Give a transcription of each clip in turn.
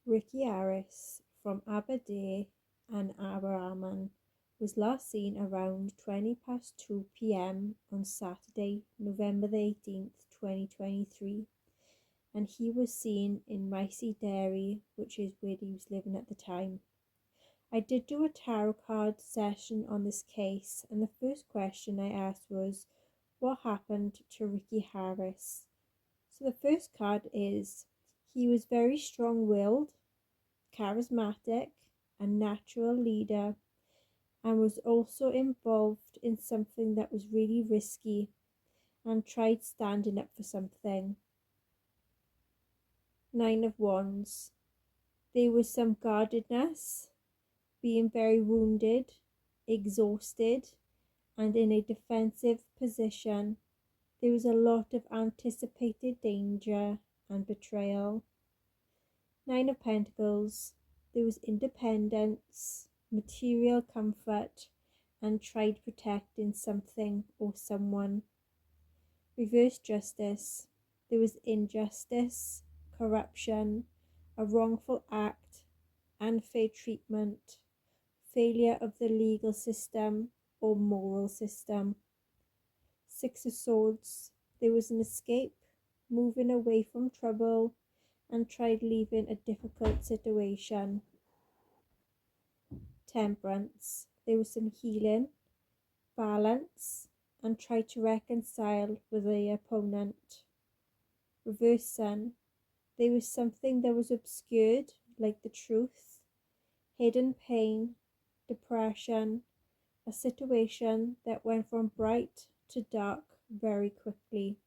Ricky Harris from Aberdeen and Aberarman was last seen around 20 past 2 p.m. on Saturday, November the 18th, 2023, and he was seen in Ricey Dairy, which is where he was living at the time. I did do a tarot card session on this case, and the first question I asked was, what happened to Ricky Harris? So the first card is, he was very strong-willed, charismatic, a natural leader, and was also involved in something that was really risky and tried standing up for something. Nine of Wands. There was some guardedness, being very wounded, exhausted, and in a defensive position. There was a lot of anticipated danger and betrayal. Nine of Pentacles. There was independence, material comfort, and tried protecting something or someone. Reverse Justice. There was injustice, corruption, a wrongful act, unfair treatment, failure of the legal system or moral system. Six of Swords. There was an escape, moving away from trouble, and tried leaving a difficult situation. Temperance. There was some healing, balance, and tried to reconcile with the opponent. Reverse Sun. There was something that was obscured, like the truth, hidden pain, depression, a situation that went from bright to dark very quickly.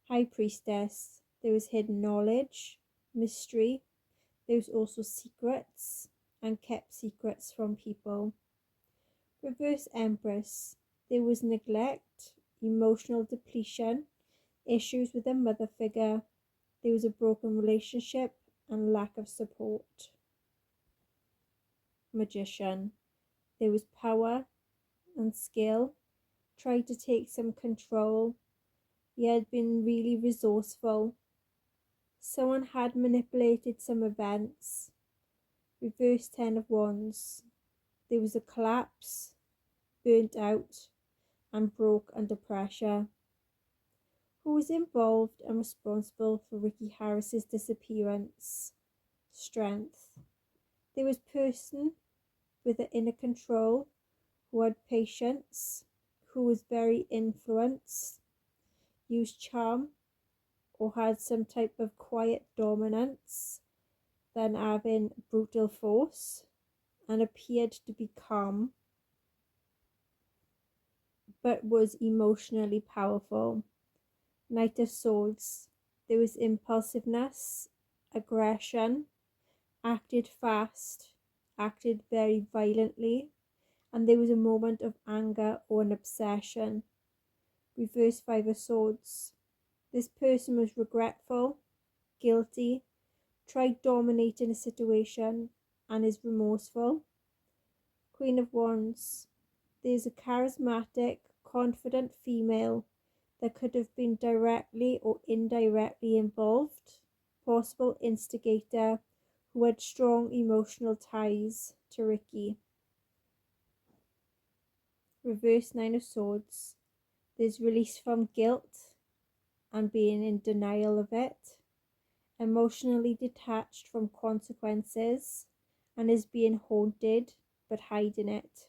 High Priestess. There was hidden knowledge, mystery. There was also secrets, and kept secrets from people. Reverse Empress. There was neglect, emotional depletion, issues with a mother figure. There was a broken relationship and lack of support. Magician. There was power and skill, tried to take some control. He had been really resourceful. Someone had manipulated some events. Reverse Ten of Wands. There was a collapse, burnt out, and broke under pressure. Who was involved and responsible for Ricky Harris's disappearance? Strength. There was person with an inner control, who had patience, who was very influenced, used charm, or had some type of quiet dominance, then having brutal force, and appeared to be calm, but was emotionally powerful. Knight of Swords. There was impulsiveness, aggression, acted fast, acted very violently, and there was a moment of anger or an obsession. Reverse Five of Swords. This person was regretful, guilty, tried dominating a situation, and is remorseful. Queen of Wands. There's a charismatic, confident female that could have been directly or indirectly involved, possible instigator who had strong emotional ties to Ricky. Reverse Nine of Swords. There's release from guilt and being in denial of it, emotionally detached from consequences, and is being haunted but hiding it.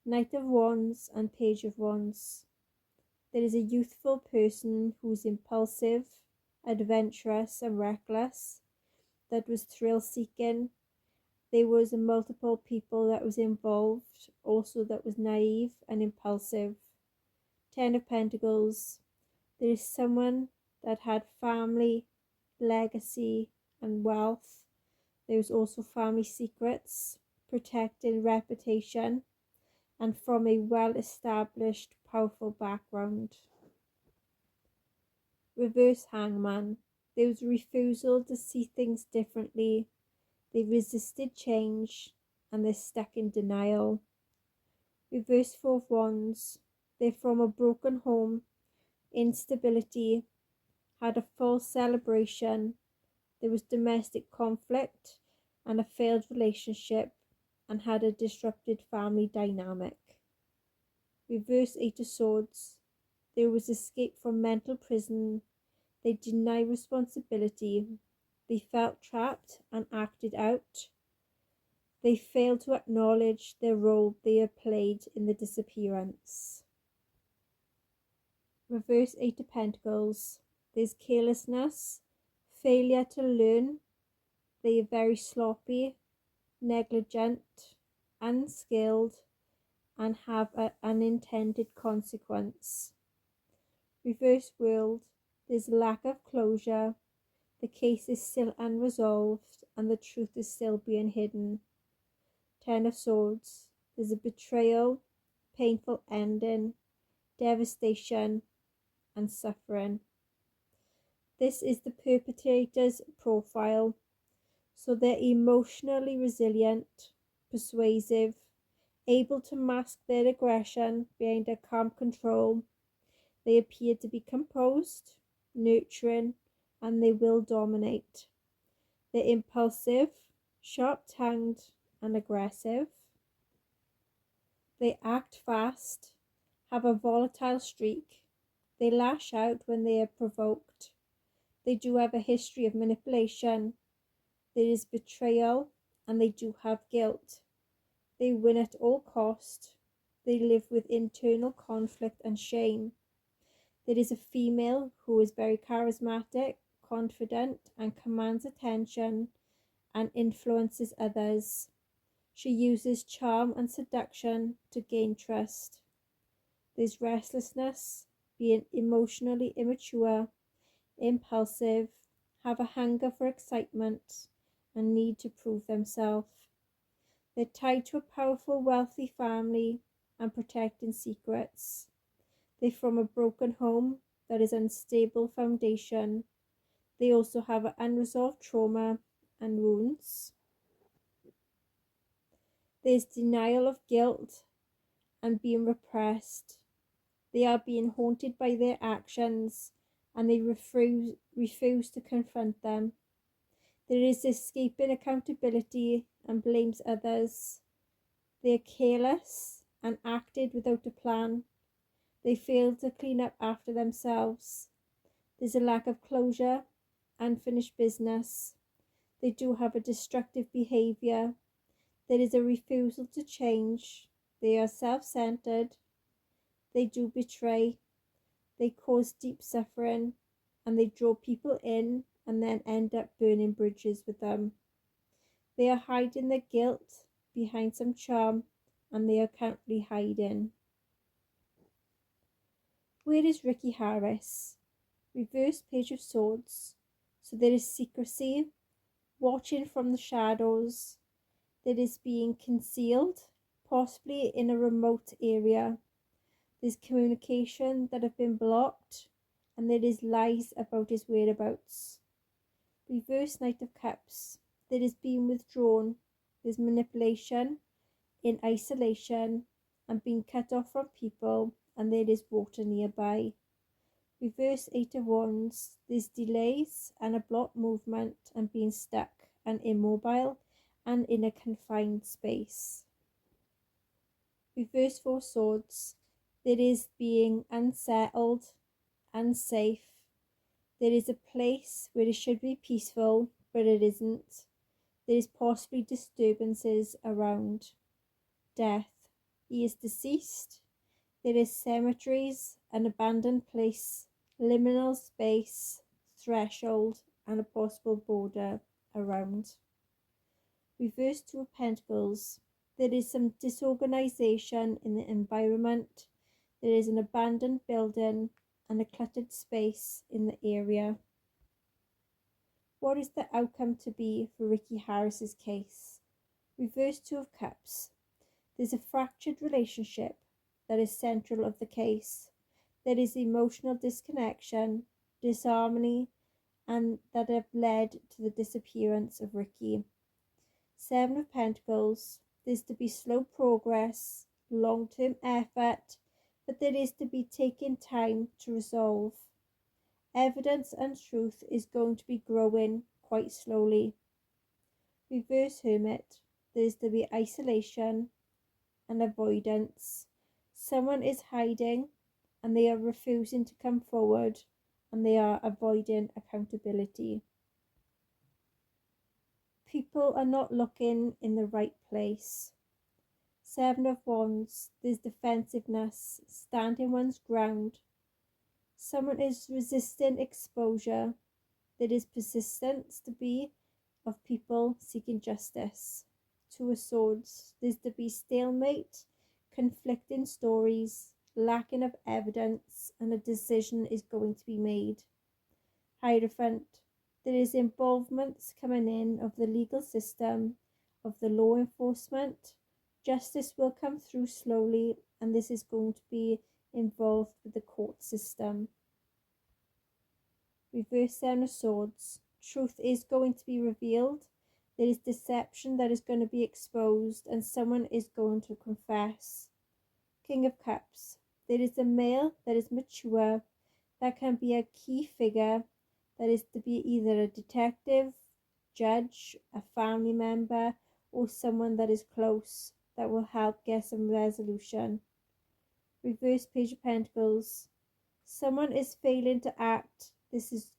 Knight of Wands and Page of Wands. There is a youthful person who's impulsive, adventurous, and reckless, that was thrill-seeking. There was multiple people that was involved, also that was naive and impulsive. Ten of Pentacles. There is someone that had family, legacy, and wealth. There was also family secrets, protecting reputation, and from a well-established, powerful background. Reverse Hangman. There was a refusal to see things differently. They resisted change, and they're stuck in denial. Reverse Four of Wands. They're from a broken home, instability, had a false celebration. there was domestic conflict and a failed relationship and had a disrupted family dynamic. Reverse Eight of Swords, there was escape from mental prison. They deny responsibility. They felt trapped and acted out. They failed to acknowledge their role they had played in the disappearance. Reverse Eight of Pentacles, there's carelessness, failure to learn. They are very sloppy, negligent, unskilled, and have an unintended consequence. Reverse World, there's lack of closure. The case is still unresolved and the truth is still being hidden. Ten of Swords, there's a betrayal, painful ending, devastation, and suffering. This is the perpetrator's profile. So they're emotionally resilient, persuasive, able to mask their aggression behind a calm control. They appear to be composed, nurturing, and they will dominate. They're impulsive, sharp-tongued, and aggressive. They act fast, have a volatile streak. They lash out when they are provoked. They do have a history of manipulation. There is betrayal, and they do have guilt. They win at all cost. They live with internal conflict and shame. There is a female who is very charismatic, confident, and commands attention and influences others. She uses charm and seduction to gain trust. There's restlessness, being emotionally immature, impulsive, have a hunger for excitement, and need to prove themselves. They're tied to a powerful, wealthy family and protecting secrets. They're from a broken home that is unstable foundation. They also have an unresolved trauma and wounds. There's denial of guilt and being repressed. They are being haunted by their actions and they refuse to confront them. There is escaping accountability and blames others. They are careless and acted without a plan. They fail to clean up after themselves. There's a lack of closure, unfinished business. They do have a destructive behavior. There is a refusal to change. They are self-centered. They do betray. They cause deep suffering and they draw people in and then end up burning bridges with them. They are hiding their guilt behind some charm and they are currently hiding. Where is Ricky Harris? Reverse Page of Swords. So there is secrecy, watching from the shadows. There is being concealed, possibly in a remote area. There's communication that have been blocked and there is lies about his whereabouts. Reverse Knight of Cups. There is being withdrawn. There's manipulation, in isolation, and being cut off from people, and there is water nearby. Reverse Eight of Wands. There's delays and a blocked movement and being stuck and immobile and in a confined space. Reverse Four Swords. There is being unsettled, unsafe. There is a place where it should be peaceful, but it isn't. There is possibly disturbances around. Death. He is deceased. There is cemeteries, an abandoned place, liminal space, threshold, and a possible border around. Reverse Two of Pentacles. There is some disorganization in the environment. There is an abandoned building and a cluttered space in the area. What is the outcome to be for Ricky Harris's case? Reverse Two of Cups. There's a fractured relationship that is central of the case. There is emotional disconnection, disharmony, and that have led to the disappearance of Ricky. Seven of Pentacles. There's to be slow progress, long-term effort, but there is to be taking time to resolve. Evidence and truth is going to be growing quite slowly. Reverse Hermit, there is to be isolation and avoidance. Someone is hiding and they are refusing to come forward and they are avoiding accountability. People are not looking in the right place. Seven of Wands, there's defensiveness, standing one's ground. Someone is resisting exposure. There is persistence to be of people seeking justice. Two of Swords, there's to be stalemate, conflicting stories, lacking of evidence, and a decision is going to be made. Hierophant, there is involvements coming in of the legal system, of the law enforcement. Justice will come through slowly, and this is going to be involved with the court system. Reverse Seven of Swords, truth is going to be revealed. There is deception that is going to be exposed and someone is going to confess. King of Cups, there is a male that is mature, that can be a key figure, that is to be either a detective, judge, a family member, or someone that is close that will help get some resolution. Reverse Page of Pentacles, someone is failing to act.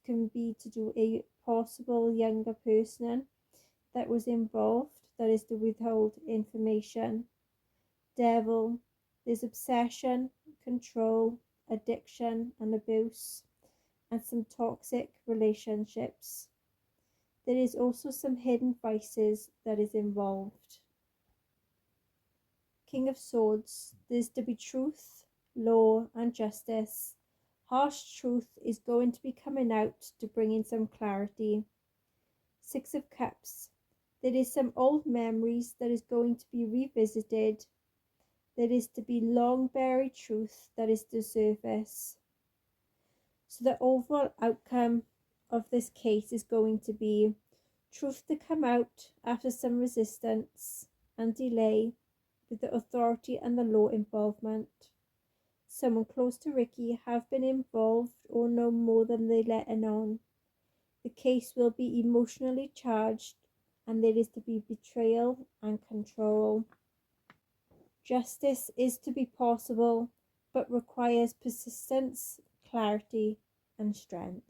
Can be to do a possible younger person that was involved, that is to withhold information. Devil, there's obsession, control, addiction and abuse, and some toxic relationships. There is also some hidden vices that is involved. King of Swords, there's to be truth, law and justice. Harsh truth is going to be coming out to bring in some clarity. Six of Cups, there is some old memories that is going to be revisited. There is to be long buried truth that is to surface. So the overall outcome of this case is going to be truth to come out after some resistance and delay with the authority and the law involvement. Someone close to Ricky have been involved or know more than they letting on. The case will be emotionally charged and there is to be betrayal and control. Justice is to be possible but requires persistence, clarity and strength.